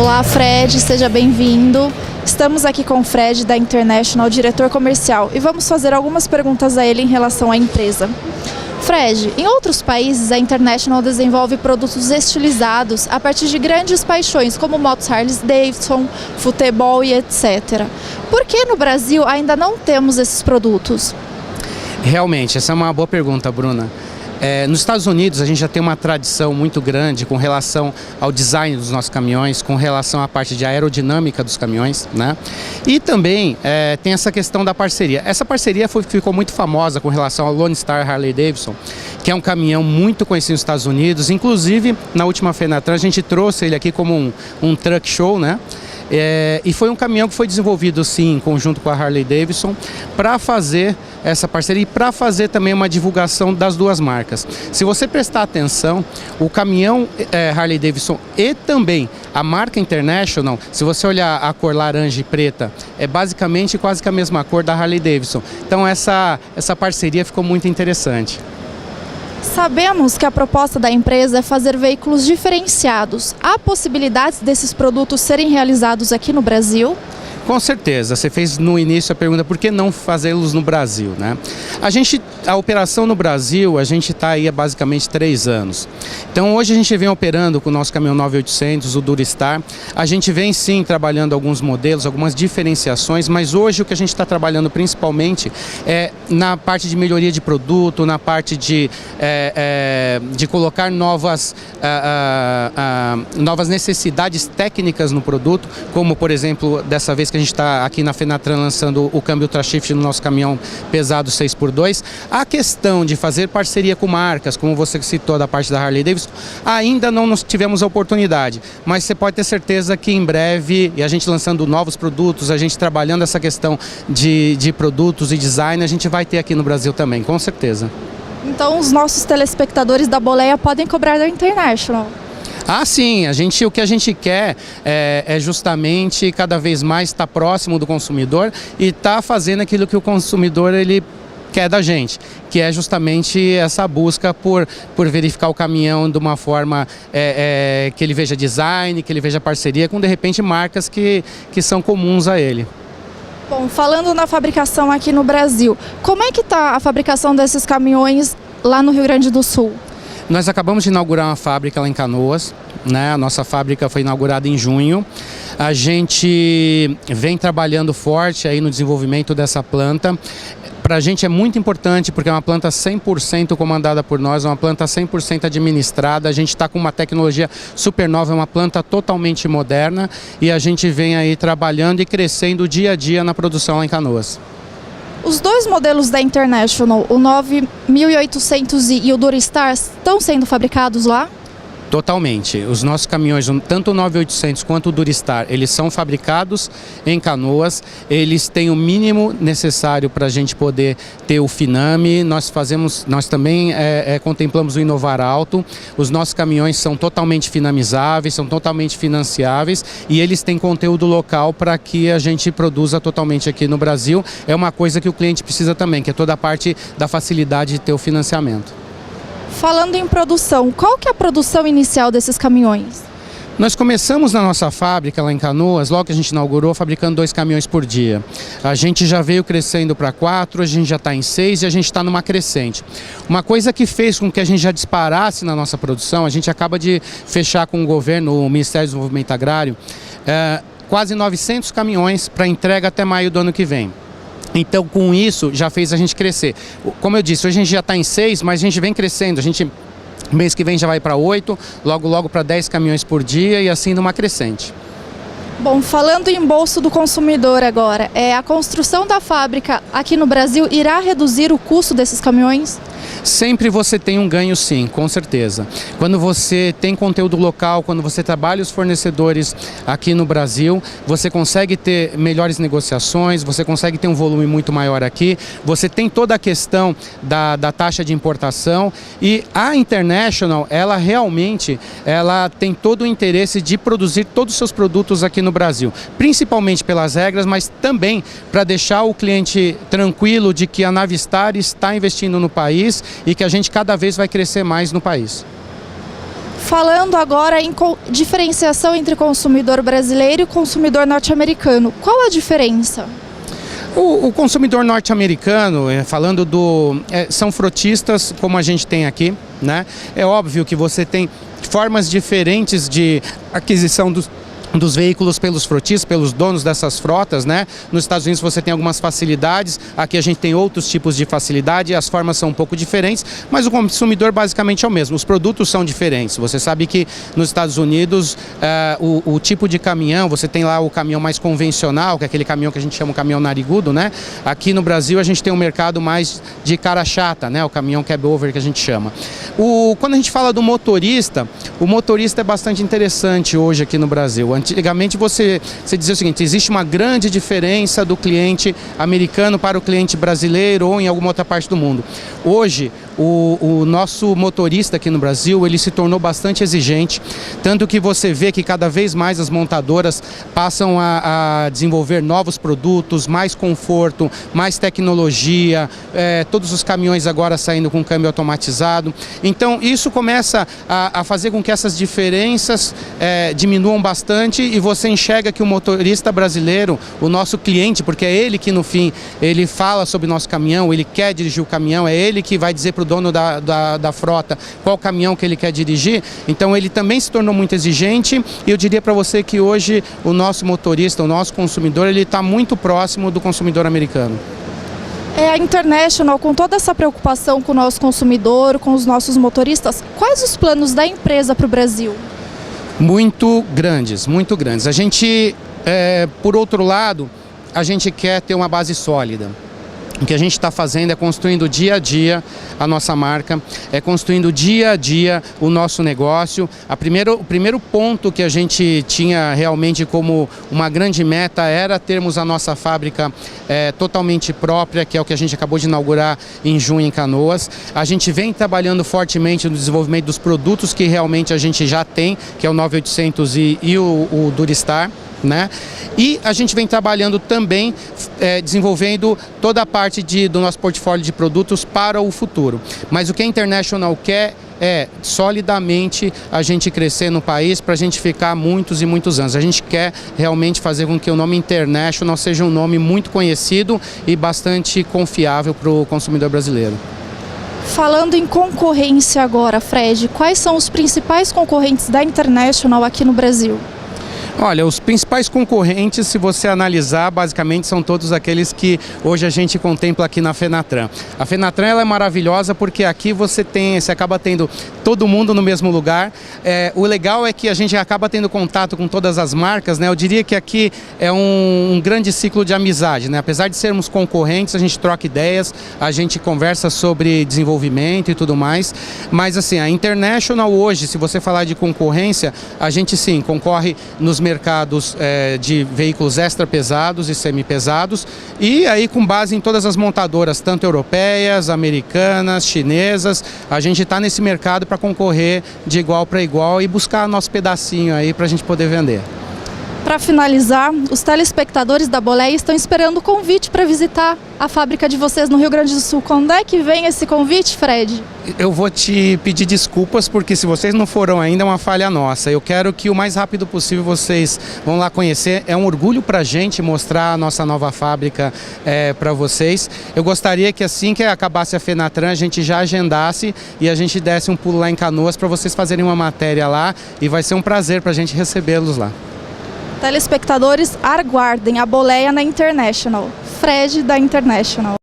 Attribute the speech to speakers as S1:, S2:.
S1: Olá, Fred, seja bem-vindo. Estamos aqui com o Fred da International, diretor comercial, e vamos fazer algumas perguntas a ele em relação à empresa. Fred, em outros países a International desenvolve produtos estilizados a partir de grandes paixões como motos Harley-Davidson, futebol e etc. Por que no Brasil ainda não temos esses produtos?
S2: Realmente, essa é uma boa pergunta, Bruna. Nos Estados Unidos a gente já tem uma tradição muito grande com relação ao design dos nossos caminhões, com relação à parte de aerodinâmica dos caminhões, né? E também tem essa questão da parceria. Essa parceria ficou muito famosa com relação ao Lone Star Harley-Davidson, que é um caminhão muito conhecido nos Estados Unidos. Inclusive, na última Fenatran, a gente trouxe ele aqui como um truck show, né? E foi um caminhão que foi desenvolvido sim em conjunto com a Harley-Davidson para fazer essa parceria e para fazer também uma divulgação das duas marcas. Se você prestar atenção, o caminhão Harley-Davidson e também a marca International, se você olhar a cor laranja e preta, é basicamente quase que a mesma cor da Harley-Davidson. Então essa parceria ficou muito interessante.
S1: Sabemos que a proposta da empresa é fazer veículos diferenciados. Há possibilidades desses produtos serem realizados aqui no Brasil?
S2: Com certeza, você fez no início a pergunta por que não fazê-los no Brasil, né? A operação no Brasil, a gente está aí há basicamente 3 anos. Então hoje a gente vem operando com o nosso caminhão 9800, o Duristar. A gente vem sim trabalhando alguns modelos, algumas diferenciações, mas hoje o que a gente está trabalhando principalmente é na parte de melhoria de produto, na parte de colocar novas necessidades técnicas no produto, como por exemplo, dessa vez que a gente está aqui na Fenatran lançando o câmbio Ultra Shift no nosso caminhão pesado 6x2. A questão de fazer parceria com marcas, como você citou da parte da Harley-Davidson, ainda não tivemos a oportunidade, mas você pode ter certeza que em breve, e a gente lançando novos produtos, a gente trabalhando essa questão de produtos e design, a gente vai ter aqui no Brasil também, com certeza.
S1: Então os nossos telespectadores da Boleia podem cobrar da International.
S2: Ah, sim, o que a gente quer é justamente cada vez mais estar próximo do consumidor e estar fazendo aquilo que o consumidor ele quer da gente, que é justamente essa busca por verificar o caminhão de uma forma que ele veja design, que ele veja parceria com de repente marcas que são comuns a ele.
S1: Bom, falando na fabricação aqui no Brasil, como é que está a fabricação desses caminhões lá no Rio Grande do Sul?
S2: Nós acabamos de inaugurar uma fábrica lá em Canoas, né? A nossa fábrica foi inaugurada em junho. A gente vem trabalhando forte aí no desenvolvimento dessa planta. Para a gente é muito importante porque é uma planta 100% comandada por nós, é uma planta 100% administrada. A gente está com uma tecnologia super nova, é uma planta totalmente moderna e a gente vem aí trabalhando e crescendo dia a dia na produção lá em Canoas.
S1: Os dois modelos da International, o 9800 e o Duristar, estão sendo fabricados lá?
S2: Totalmente. Os nossos caminhões, tanto o 9800 quanto o Duristar, eles são fabricados em Canoas. Eles têm o mínimo necessário para a gente poder ter o Finame. Nós também contemplamos o Inovar Alto. Os nossos caminhões são totalmente finamizáveis, são totalmente financiáveis e eles têm conteúdo local para que a gente produza totalmente aqui no Brasil. É uma coisa que o cliente precisa também, que é toda a parte da facilidade de ter o financiamento.
S1: Falando em produção, qual que é a produção inicial desses caminhões?
S2: Nós começamos na nossa fábrica lá em Canoas, logo que a gente inaugurou, fabricando 2 caminhões por dia. A gente já veio crescendo para 4, a gente já está em 6 e a gente está numa crescente. Uma coisa que fez com que a gente já disparasse na nossa produção, a gente acaba de fechar com o governo, o Ministério do Desenvolvimento Agrário, quase 900 caminhões para entrega até maio do ano que vem. Então, com isso, já fez a gente crescer. Como eu disse, hoje a gente já está em 6, mas a gente vem crescendo. A gente, mês que vem já vai para 8, logo para 10 caminhões por dia e assim numa crescente.
S1: Bom, falando em bolso do consumidor agora, a construção da fábrica aqui no Brasil irá reduzir o custo desses caminhões?
S2: Sempre você tem um ganho sim, com certeza. Quando você tem conteúdo local, quando você trabalha os fornecedores aqui no Brasil, você consegue ter melhores negociações, você consegue ter um volume muito maior aqui, você tem toda a questão da taxa de importação e a International, ela realmente tem todo o interesse de produzir todos os seus produtos aqui no Brasil, principalmente pelas regras, mas também para deixar o cliente tranquilo de que a Navistar está investindo no país e que a gente cada vez vai crescer mais no país.
S1: Falando agora em diferenciação entre consumidor brasileiro e consumidor norte-americano, qual a diferença?
S2: O consumidor norte-americano, são frotistas como a gente tem aqui, né? É óbvio que você tem formas diferentes de aquisição dos veículos pelos frotistas, pelos donos dessas frotas, né? Nos Estados Unidos você tem algumas facilidades, aqui a gente tem outros tipos de facilidade, as formas são um pouco diferentes, mas o consumidor basicamente é o mesmo, os produtos são diferentes. Você sabe que nos Estados Unidos o tipo de caminhão, você tem lá o caminhão mais convencional, que é aquele caminhão que a gente chama de caminhão narigudo, né? Aqui no Brasil a gente tem um mercado mais de cara chata, né? O caminhão cab-over que a gente chama. Quando a gente fala do motorista, o motorista é bastante interessante hoje aqui no Brasil. Antigamente você dizia o seguinte, existe uma grande diferença do cliente americano para o cliente brasileiro ou em alguma outra parte do mundo. Hoje, o nosso motorista aqui no Brasil, ele se tornou bastante exigente, tanto que você vê que cada vez mais as montadoras passam a desenvolver novos produtos, mais conforto, mais tecnologia, todos os caminhões agora saindo com câmbio automatizado. Então isso começa a fazer com que essas diferenças diminuam bastante e você enxerga que o motorista brasileiro, o nosso cliente, porque é ele que no fim, ele fala sobre o nosso caminhão, ele quer dirigir o caminhão, é ele que vai dizer para o dono da frota qual caminhão que ele quer dirigir, então ele também se tornou muito exigente e eu diria para você que hoje o nosso motorista, o nosso consumidor, ele está muito próximo do consumidor americano.
S1: A International, com toda essa preocupação com o nosso consumidor, com os nossos motoristas, quais os planos da empresa para o Brasil?
S2: Muito grandes, muito grandes. A gente, por outro lado, a gente quer ter uma base sólida. O que a gente está fazendo é construindo dia a dia a nossa marca, é construindo dia a dia o nosso negócio. O primeiro ponto que a gente tinha realmente como uma grande meta era termos a nossa fábrica totalmente própria, que é o que a gente acabou de inaugurar em junho em Canoas. A gente vem trabalhando fortemente no desenvolvimento dos produtos que realmente a gente já tem, que é o 9800 e o Duristar, né? E a gente vem trabalhando também, desenvolvendo toda a parte do nosso portfólio de produtos para o futuro. Mas o que a International quer é solidamente a gente crescer no país para a gente ficar muitos e muitos anos. A gente quer realmente fazer com que o nome International seja um nome muito conhecido e bastante confiável para o consumidor brasileiro.
S1: Falando em concorrência agora, Fred, quais são os principais concorrentes da International aqui no Brasil?
S2: Olha, os principais concorrentes, se você analisar, basicamente são todos aqueles que hoje a gente contempla aqui na Fenatran. A Fenatran ela é maravilhosa porque aqui você acaba tendo todo mundo no mesmo lugar. O legal é que a gente acaba tendo contato com todas as marcas, né? Eu diria que aqui é um grande ciclo de amizade, né? Apesar de sermos concorrentes, a gente troca ideias, a gente conversa sobre desenvolvimento e tudo mais. Mas assim, a International hoje, se você falar de concorrência, a gente sim concorre nos mercados de veículos extra pesados e semi-pesados e aí com base em todas as montadoras, tanto europeias, americanas, chinesas, a gente está nesse mercado para concorrer de igual para igual e buscar nosso pedacinho aí para a gente poder vender.
S1: Para finalizar, os telespectadores da Boleia estão esperando o convite para visitar a fábrica de vocês no Rio Grande do Sul. Quando é que vem esse convite, Fred?
S2: Eu vou te pedir desculpas porque se vocês não foram ainda é uma falha nossa. Eu quero que o mais rápido possível vocês vão lá conhecer. É um orgulho para a gente mostrar a nossa nova fábrica para vocês. Eu gostaria que assim que acabasse a Fenatran a gente já agendasse e a gente desse um pulo lá em Canoas para vocês fazerem uma matéria lá e vai ser um prazer para a gente recebê-los lá.
S1: Telespectadores, aguardem a Boleia na International. Fred da International.